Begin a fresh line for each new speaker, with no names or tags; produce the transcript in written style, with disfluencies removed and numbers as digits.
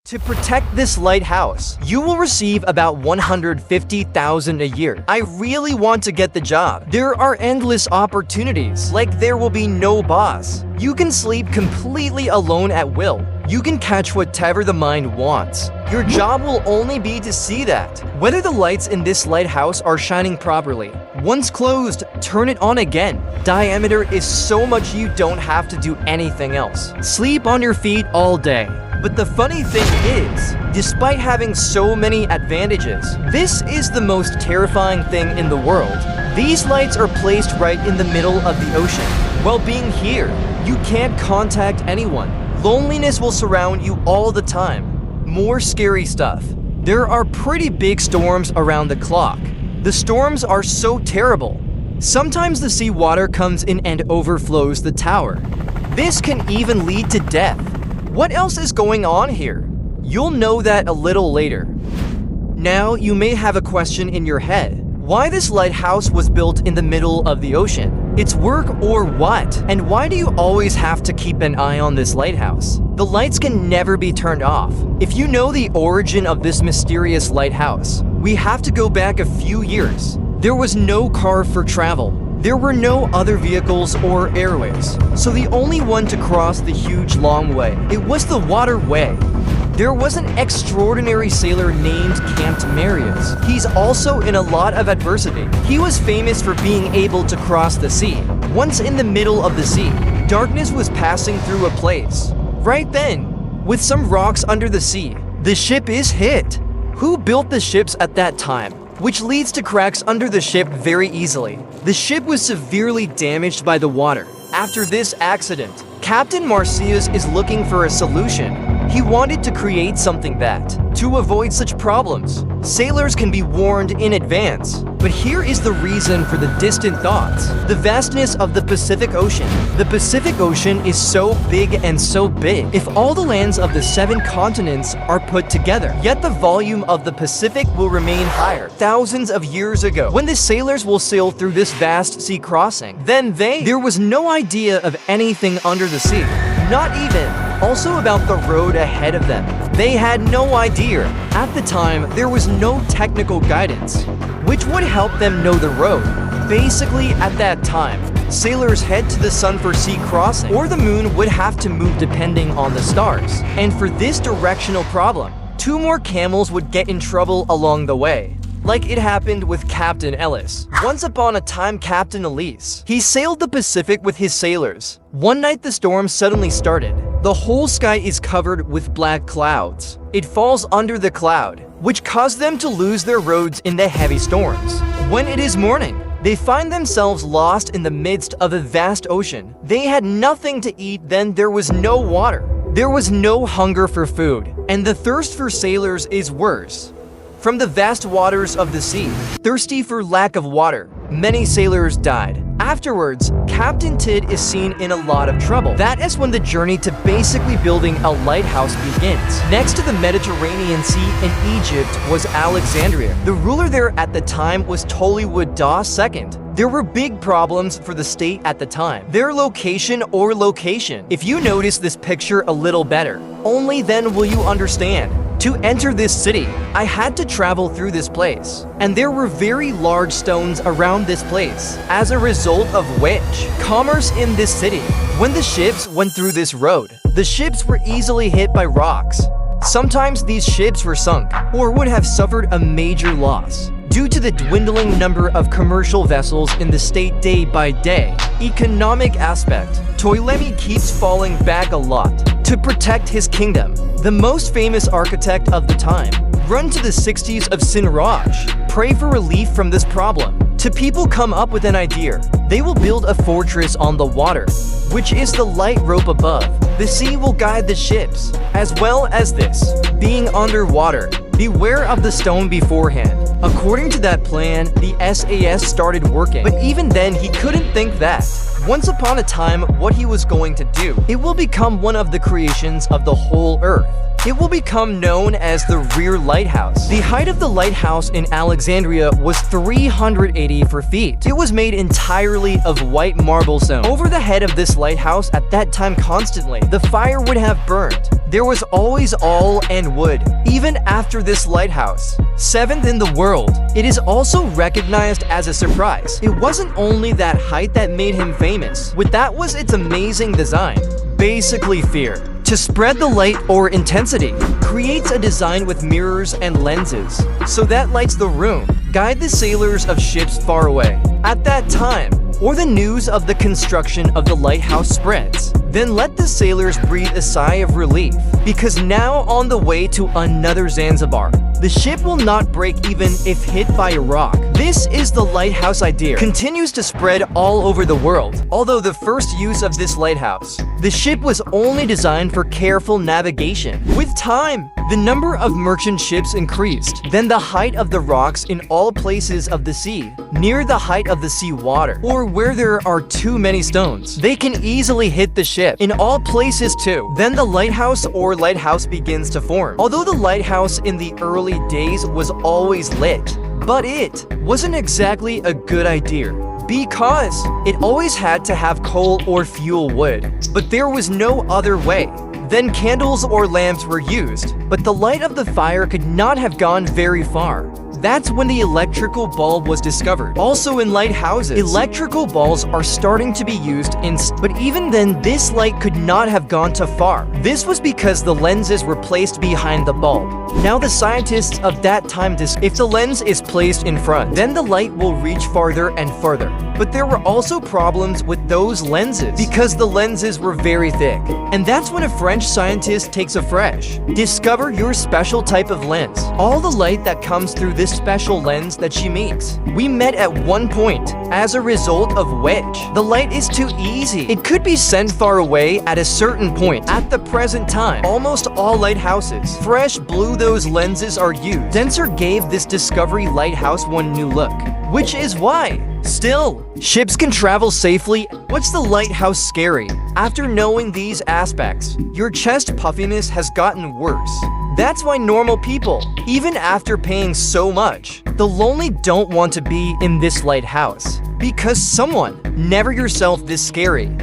To protect this lighthouse, you will receive about $150,000 a year. I really want to get the job. There are endless opportunities, like there will be no boss. You can sleep completely alone at will. You can catch whatever the mind wants. Your job will only be to see that. Whether the lights in this lighthouse are shining properly. Once closed, turn it on again. Diameter is so much you don't have to do anything else. Sleep on your feet all day. But the funny thing is, despite having so many advantages, this is the most terrifying thing in the world. These lights are placed right in the middle of the ocean. While being here, you can't contact anyone. Loneliness will surround you all the time. More scary stuff. There are pretty big storms around the clock. The storms are so terrible. Sometimes the seawater comes in and overflows the tower. This can even lead to death. What else is going on here? You'll know that a little later. Now, you may have a question in your head. Why this lighthouse was built in the middle of the ocean? Its work or what? And why do you always have to keep an eye on this lighthouse? The lights can never be turned off. If you know the origin of this mysterious lighthouse, we have to go back a few years. There was no car for travel. There were no other vehicles or airways, so the only one to cross the huge long way, it was the waterway. There was an extraordinary sailor named Captain Marius. He's also in a lot of adversity. He was famous for being able to cross the sea. Once in the middle of the sea, darkness was passing through a place. Right then, with some rocks under the sea, the ship is hit. Who built the ships at that time? Which leads to cracks under the ship very easily. The ship was severely damaged by the water. After this accident, Captain Marcius is looking for a solution. He wanted to create something to avoid such problems, sailors can be warned in advance. But here is the reason for the distant thoughts. The vastness of the Pacific Ocean. The Pacific Ocean is so big and so big. If all the lands of the 7 continents are put together, yet the volume of the Pacific will remain higher. Thousands of years ago, when the sailors will sail through this vast sea crossing, there was no idea of anything under the sea. Not even. Also about the road ahead of them. They had no idea. At the time, there was no technical guidance, which would help them know the road. Basically, at that time, sailors head to the sun for sea crossing, or the moon would have to move depending on the stars. And for this directional problem, 2 more camels would get in trouble along the way. Like it happened with Captain Ellis. Once upon a time, Captain Elise. He sailed the Pacific with his sailors. One night the storm suddenly started. The whole sky is covered with black clouds. It falls under the cloud, which caused them to lose their roads in the heavy storms. When it is morning, they find themselves lost in the midst of a vast ocean. They had nothing to eat, then there was no water. There was no hunger for food, and the thirst for sailors is worse. From the vast waters of the sea, thirsty for lack of water, many sailors died. Afterwards, Captain Tid is seen in a lot of trouble. That is when the journey to basically building a lighthouse begins. Next to the Mediterranean Sea in Egypt was Alexandria. The ruler there at the time was Toliwud II. There were big problems for the state at the time. Their location. If you notice this picture a little better, only then will you understand. To enter this city, I had to travel through this place, and there were very large stones around this place, as a result of which, commerce in this city. When the ships went through this road, the ships were easily hit by rocks. Sometimes these ships were sunk, or would have suffered a major loss. Due to the dwindling number of commercial vessels in the state day by day, economic aspect, Ptolemy keeps falling back a lot to protect his kingdom. The most famous architect of the time, run to the 60s of Sinraj, pray for relief from this problem. To people come up with an idea, they will build a fortress on the water, which is the light rope above. The sea will guide the ships, as well as this, being underwater. Beware of the stone beforehand. According to that plan, the SAS started working, but even then he couldn't think that. Once upon a time, what he was going to do, it will become one of the creations of the whole Earth. It will become known as the rear lighthouse. The height of the lighthouse in Alexandria was 384 feet. It was made entirely of white marble stone. Over the head of this lighthouse at that time constantly, the fire would have burned. There was always oil and wood, even after this lighthouse. 7th in the world. It is also recognized as a surprise. It wasn't only that height that made him famous. With that was its amazing design. Basically fear. To spread the light or intensity, creates a design with mirrors and lenses, so that lights the room, guide the sailors of ships far away. At that time, or the news of the construction of the lighthouse spreads, then let the sailors breathe a sigh of relief, because now on the way to another Zanzibar. The ship will not break even if hit by a rock. This is the lighthouse idea. Continues to spread all over the world. Although the first use of this lighthouse, the ship was only designed for careful navigation. With time, the number of merchant ships increased. Then the height of the rocks in all places of the sea, near the height of the sea water, or where there are too many stones, they can easily hit the ship. In all places too. Then the lighthouse or lighthouse begins to form. Although the lighthouse in the early days was always lit, but it wasn't exactly a good idea, because it always had to have coal or fuel wood, but there was no other way. Then candles or lamps were used, but the light of the fire could not have gone very far. That's when the electrical bulb was discovered. Also in lighthouses, electrical bulbs are starting to be used but even then this light could not have gone too far. This was because the lenses were placed behind the bulb. Now the scientists of that time if the lens is placed in front, then the light will reach farther and farther. But there were also problems with those lenses because the lenses were very thick. And that's when a French scientist takes a fresh, discover your special type of lens. All the light that comes through this special lens that she makes. We met at one point as a result of which the light is too easy. It could be sent far away at a certain point. At the present time, almost all lighthouses, fresh blue those lenses are used. Denser gave this discovery lighthouse one new look, which is why still, ships can travel safely. What's the lighthouse scary? After knowing these aspects, your chest puffiness has gotten worse. That's why normal people, even after paying so much, the lonely don't want to be in this lighthouse. Because someone, never yourself this scary.